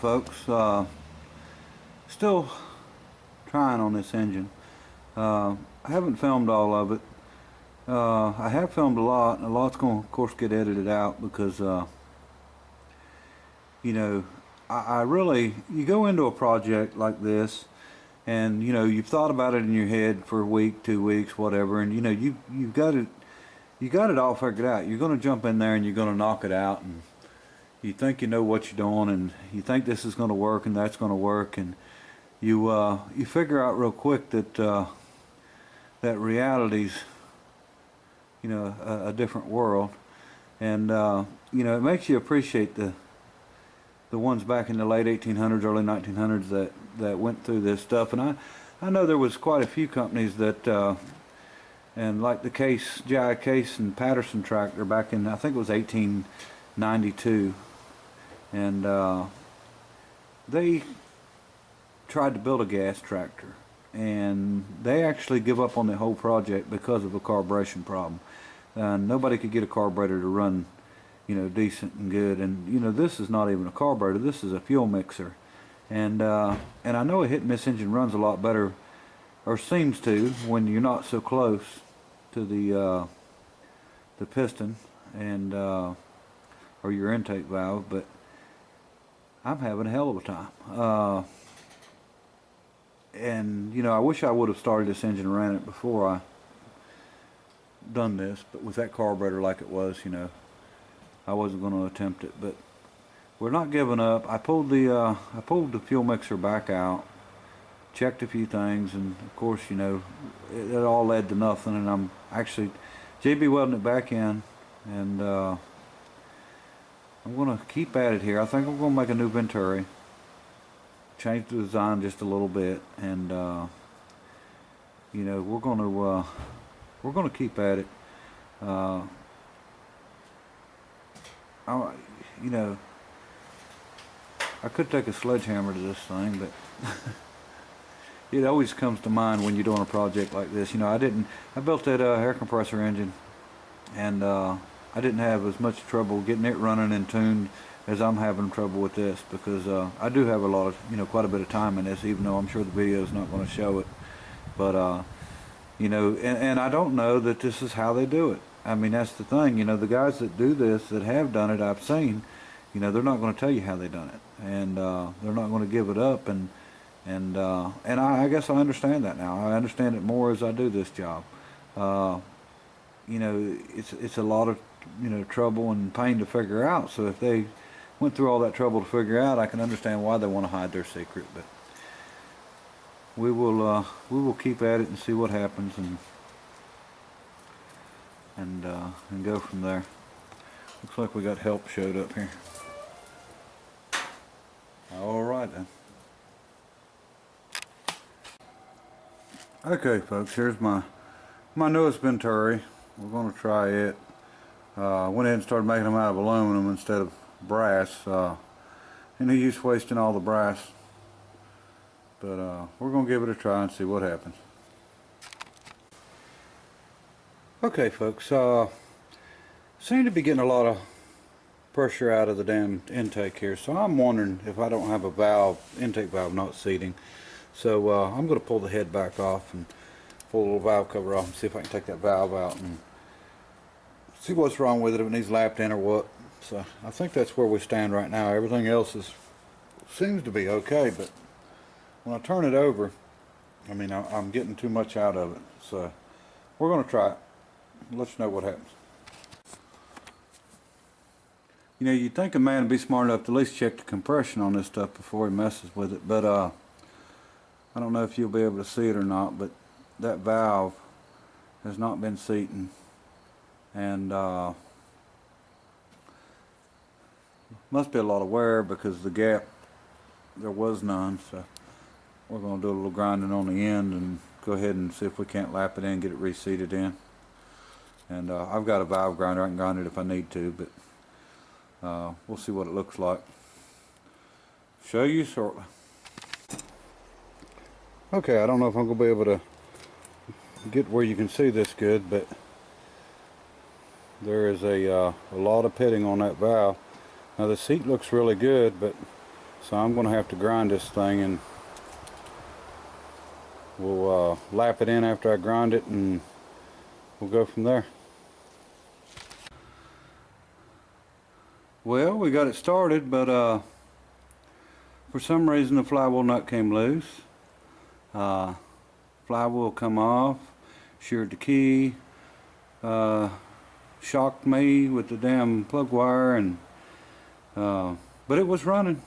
Alright folks, still trying on this engine. I haven't filmed all of it. I have filmed a lot, and a lot's going to of course get edited out because you know, I really, you go into a project like this and you know you've thought about it in your head for a week, 2 weeks, whatever, and you know you got it all figured out. You're going to jump in there and you're going to knock it out, and you think you know what you're doing, and you think this is going to work and that's going to work, and you figure out real quick that that reality's, you know, a different world, and you know, it makes you appreciate the ones back in the late 1800s, early 1900s that went through this stuff. And I know there was quite a few companies that and like the J.I. Case and Patterson tractor back in, I think it was 1892, and they tried to build a gas tractor, and they actually give up on the whole project because of a carburation problem. Nobody could get a carburetor to run, you know, decent and good. And you know, this is not even a carburetor, this is a fuel mixer, and I know a hit and miss engine runs a lot better, or seems to, when you're not so close to the piston and or your intake valve, but I'm having a hell of a time. And you know, I wish I would have started this engine and ran it before I done this, but with that carburetor like it was, you know, I wasn't going to attempt it. But we're not giving up. I pulled the fuel mixer back out, checked a few things, and of course, you know, it all led to nothing. And I'm actually JB welding it back in, and I'm going to keep at it here. I think I'm going to make a new Venturi, change the design just a little bit, and you know, we're going to keep at it. You know, I could take a sledgehammer to this thing, but it always comes to mind when you're doing a project like this. You know, I built that air compressor engine, and I didn't have as much trouble getting it running and tuned as I'm having trouble with this, because I do have a lot of, you know, quite a bit of time in this, even though I'm sure the video is not going to show it. But you know, and I don't know that this is how they do it. I mean, that's the thing. You know, the guys that do this, that have done it, I've seen, you know, they're not going to tell you how they done it, and they're not going to give it up, and I guess I understand that now. I understand it more as I do this job. You know, it's a lot of, you know, trouble and pain to figure out. So if they went through all that trouble to figure out, I can understand why they want to hide their secret. But we will keep at it and see what happens, and go from there. Looks like we got help showed up here. All right then. Okay folks, here's my newest Venturi. We're going to try it. Went ahead and started making them out of aluminum instead of brass. Any use wasting all the brass, but we're going to give it a try and see what happens. Okay folks, seem to be getting a lot of pressure out of the damn intake here, so I'm wondering if I don't have a valve, intake valve not seating. So I'm going to pull the head back off and pull the little valve cover off and see if I can take that valve out and see what's wrong with it, if it needs lapped in or what. So I think that's where we stand right now. Everything else seems to be okay, but when I turn it over, I mean, I'm getting too much out of it. So we're going to try it. Let you know what happens. You know, you'd think a man would be smart enough to at least check the compression on this stuff before he messes with it, but I don't know if you'll be able to see it or not, but that valve has not been seating, and must be a lot of wear, because the gap, there was none. So we're going to do a little grinding on the end and go ahead and see if we can't lap it in, get it reseated in. And I've got a valve grinder, I can grind it if I need to, but we'll see what it looks like. Show you shortly. Okay, I don't know if I'm going to be able to get where you can see this good, but there is a lot of pitting on that valve. Now the seat looks really good, but So I'm going to have to grind this thing, and we'll lap it in after I grind it, and we'll go from there. Well, we got it started, but for some reason the flywheel nut came loose. Flywheel come off, sheared the key, shocked me with the damn plug wire, and but it was running.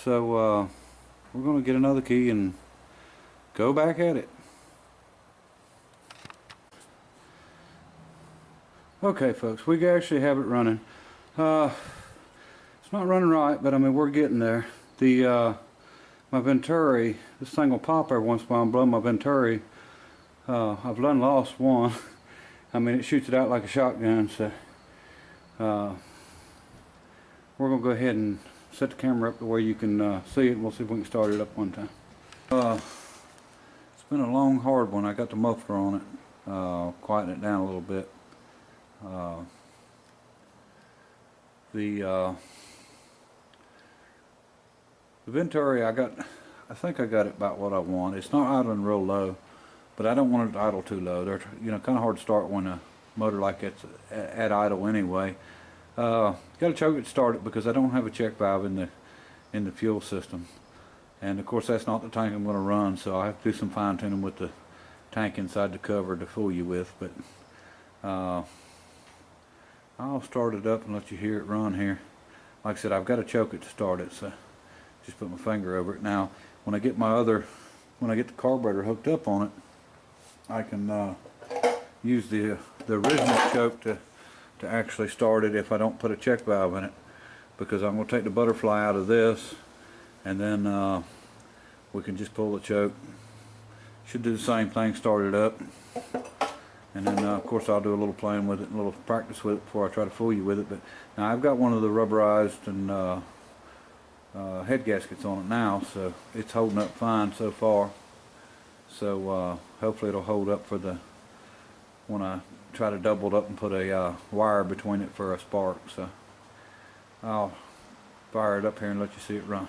So we're going to get another key and go back at it. Okay folks, we actually have it running. It's not running right, but I mean we're getting there. My venturi, this thing will pop every once in a while and blow my venturi. I've done lost one. I mean it shoots it out like a shotgun, so we're going to go ahead and set the camera up to where you can see it, and we'll see if we can start it up one time. It's been a long, hard one. I got the muffler on it, quieten it down a little bit. The venturi, I think I got it about what I want. It's not idling real low, but I don't want it to idle too low. They're kind of hard to start when a motor like it's at idle anyway. Got to choke it to start it because I don't have a check valve in the fuel system, and of course that's not the tank I'm going to run, so I have to do some fine tuning with the tank inside the cover to fool you with. But I'll start it up and let you hear it run here. Like I said, I've got to choke it to start it, so just put my finger over it. Now when I get the carburetor hooked up on it, I can use the original choke to actually start it if I don't put a check valve in it, because I'm going to take the butterfly out of this, and then we can just pull the choke. Should do the same thing, start it up, and then of course I'll do a little playing with it, a little practice with it before I try to fool you with it. But now I've got one of the rubberized and head gaskets on it now, so it's holding up fine so far. So hopefully it'll hold up for when I try to double it up and put a wire between it for a spark. So I'll fire it up here and let you see it run.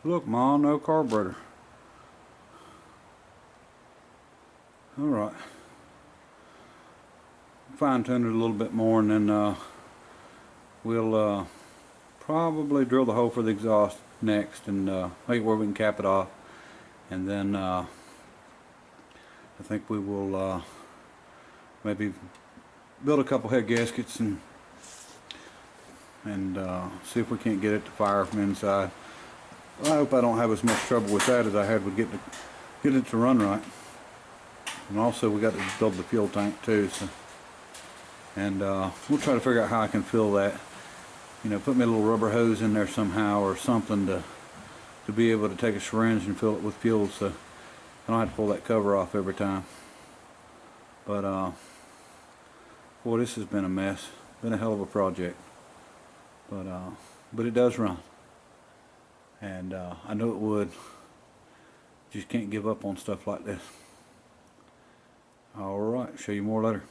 Look, Ma, no carburetor. Alright. Fine tune it a little bit more, and then we'll probably drill the hole for the exhaust next, and make it where we can cap it off. And then I think we will maybe build a couple head gaskets and see if we can't get it to fire from inside. I hope I don't have as much trouble with that as I had with getting it to run right. And also we got to build the fuel tank too, so, and we'll try to figure out how I can fill that. You know, put me a little rubber hose in there somehow or something to be able to take a syringe and fill it with fuel, so I don't have to pull that cover off every time. But boy, this has been a mess. Been a hell of a project. But it does run. And I know it would. Just can't give up on stuff like this. Alright, show you more later.